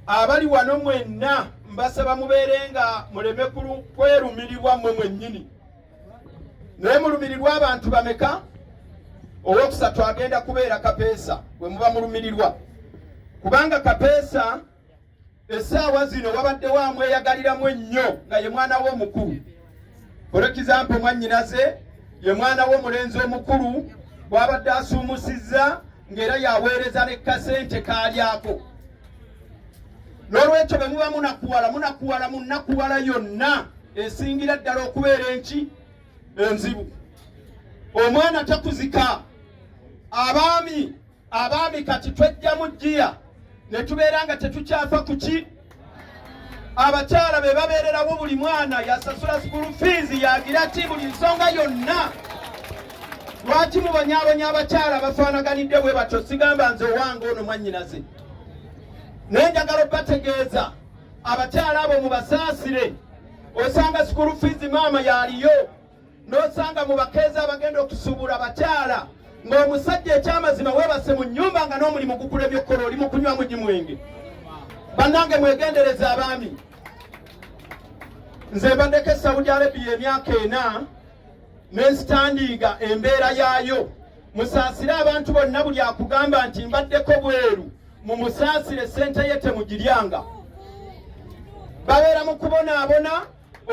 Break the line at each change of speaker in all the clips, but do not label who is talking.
abali wano mwenna mbasaba mubeerenga muleme kwerumirirwa mmwe mwennyini. Naye mulumirirwa abantu bameka? Owokusatu agenda kubeera kapeesa bwe muba mulumirirwa. Kubanga kapeesa essaawa zino wabaddewo amweyagaliramu ennyo nga ye mwana we omukulu. For example, mwannyinaze ye mwana we omulenzi omukulu bw'abadde asuumusizza ng'era yaweereza ne kasente kaalyako. N'olwekyo bwe muba munakuwala mu nnakuwala yonna esingira ddala okubeera enki enzibu. Omwana takuzika. Abaami kati twejja mu jjiya ne tubeera nga tetukyafa ku ki? Abakyala be babeererawo buli mwana yasasula school fees yagira ki buli nsonga yonna. Lwaki mubanyaabonya abakyala bafaanaganidde bwe batyo? Sigamba nze owange ono mwannyinaze. Naye njagala bategeeza abakyala abo mubasaasire. Osanga school fees maama yaliyo, n'osanga mu bakeeza abagenda okusuubula abakyala ng'omusajja ekyamazima weebase mu nnyumba nga n'omulimu gukulemye okkola oli mu kunywa mu mwenge. Bannange mwegendereza abaami. Nze mbaddeko e Saudi Arabia emyaka 4 n'ensitandinga embeera yaayo. Musaasire abantu bonna buli akugamba nti mbaddeko bweru mumusaasire sente ye temugiryanga. Babeera mu kubonaabona,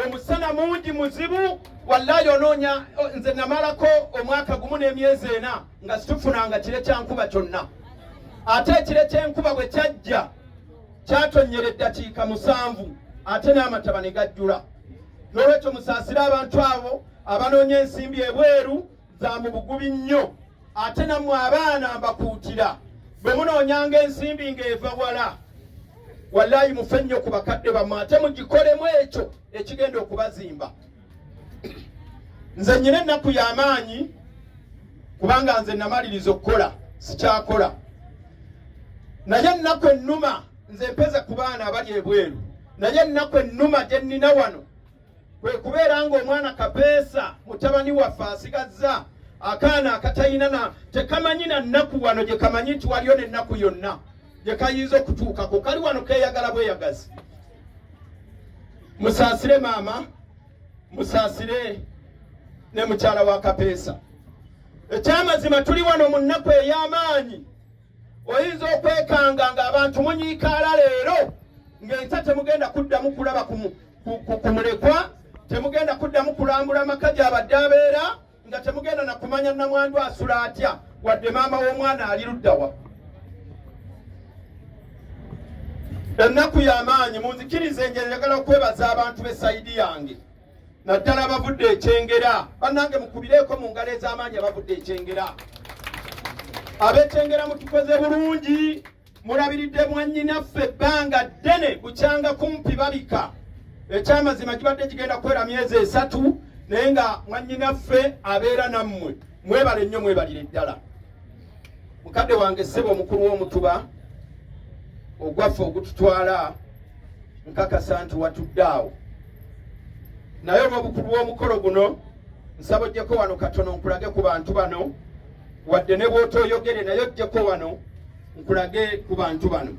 omusana mungi muzibu, wallahi onoonya. Nze namalako omwaka gumu n'emyezi 4 nga situfunanga kire kyankuba kyonna. Ate ekire ky'enkuba bwe kyajja kyatonyera eddakiika 7 ate n'amataba ne gajjula. N'olwekyo musaasire abantu abo abanoonya ensimbi ebweru za mu bugubi nnyo. Ate nammwe abaana mbakuutira, bwe munoonyanga ensimbi ng'eva wala, wallahi mufe nnyo ku bakadde bammwe ate mugikolemu ekyo ekigenda okubazimba. Nze nnyina ennaku y'amaanyi kubanga nze namaliriza okukola sikyakola. Naye ennaku ennuma nze mpeze ku baana abali ebweru. Naye ennaku ennuma gye nnina wano kwe kubeera ng'omwana kapeesa mutabani waffe asigazza akaana akatayina tekamanyi na nnaku wano gye kamanyi nti waliyo n'ennaku yonna gye kayinza okutuukako. Kali wano keeyagala bweyagazi. Musaasire maama, musaasire ne mukyala wa kapeesa. Ekyamazima tuli wano mu nnaku ey'amaanyi. Oyinza okwekanga ng'abantu munyiikaala leero ng'ensa temugenda kuddamu kulaba ku mulekwa, temugenda kuddamu kulambula amaka gy'abadde abeera, nga temugenda na kumanya nnamwandu asula atya wadde maama w'omwana ali luddawa. Ennaku y'amaanyi. Munzikirize nje njagala okwebaza abantu b'esayidi yange naddala abavudde ekyengera. Bannange mukubireeko mu ngalo ez'amaanyi abavudde ekyengera. Ab'ekyengera mutukoze bulungi, mulabiridde mwannyinaffe ebbanga ddene bukyanga kumpi babika. Ekyamazima kibadde kigenda kuwera myezi 3 naye nga mwannyinaffe abeera nammwe. Mwebale nnyo, mwebalire ddala. Mukadde wange ssebo omukulu w'omutuba ogwaffe ogututwala nkakasa nti watudde awo. Naye olw'obukulu bw'omukolo guno nsaba ojjeko wano katono nkulage ku bantu bano, wadde ne bw'otooyogere naye ojjeko wano nkulage ku bantu bano.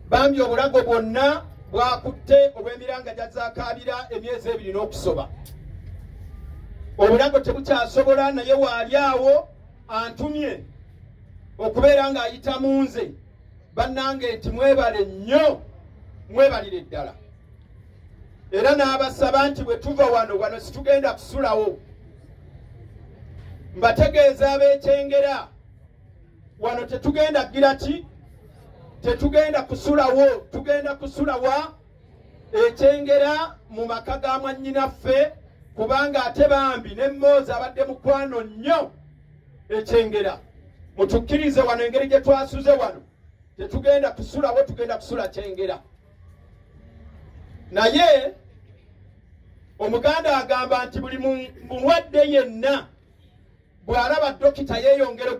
Bambi obulago bwonna bwakutte olw'emiranga gyazakaabira emyezi 2 n'okusoba. Obulago tebukyasobola, naye waali awo antumye okubeera ng'ayita mu nze. Bannange nti mwebale nnyo, mwebalire ddala. Era n'abasaba nti bwe tuva wano situgenda kusulawo. Mbategeeza ab'ekyengera wano tetugenda gira ki? Tetugenda kusulawo, tugenda kusulawa ekyengera mu maka ga mwannyinaffe, kubanga ate bambi ne Mmoozi abadde mukwano nnyo ekyengera. Mutukkirize wano engeri gye twasuze wano tetugenda kusulawo, tugenda kusula kyengera. Naye Omuganda agamba nti buli mulwadde yenna bw'alaba dokita yeeyongera